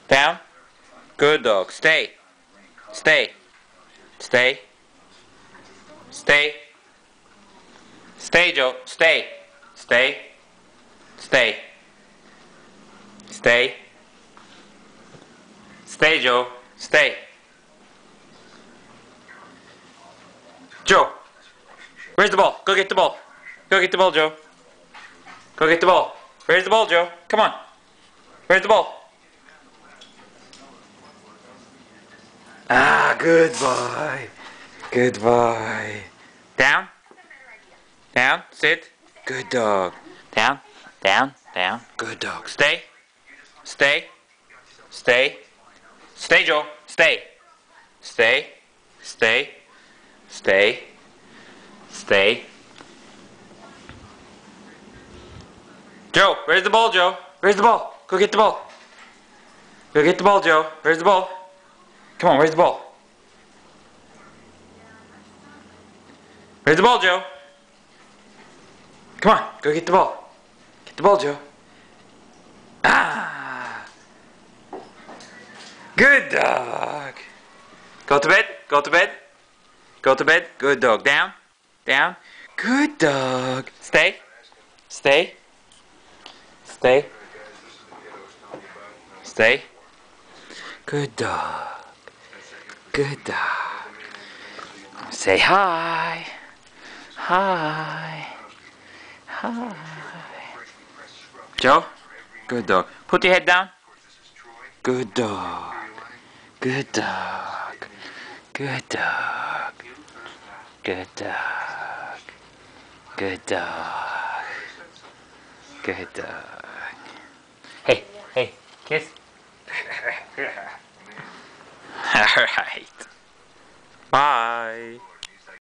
Down. Good dog. Stay. Stay. Stay. Stay. Stay, Joe. Stay. Stay. Stay. Stay. Stay, Joe. Stay. Joe. Where's the ball? Go get the ball. Go get the ball, Joe. Go get the ball. Where's the ball, Joe? Come on. Where's the ball? Ah, good boy. Good boy. Down. Down. Sit. Good dog. Down. Down. Down. Good dog. Stay. Stay. Stay. Stay, Joe. Stay. Stay. Stay. Stay. Stay. Joe, where's the ball, Joe? Where's the ball? Go get the ball. Go get the ball, Joe. Where's the ball? Come on, where's the ball? Where's the ball, Joe? Come on, go get the ball. Get the ball, Joe. Ah! Good dog. Go to bed. Go to bed. Go to bed. Good dog. Down. Down. Good dog. Stay. Stay. Stay. Stay. Good dog. Good dog. Say hi. Hi. Hi. Joe? Good dog. Put your head down. Good dog. Good dog. Good dog. Good dog. Good dog. Good dog. Hey, hey, kiss. Alright. Bye.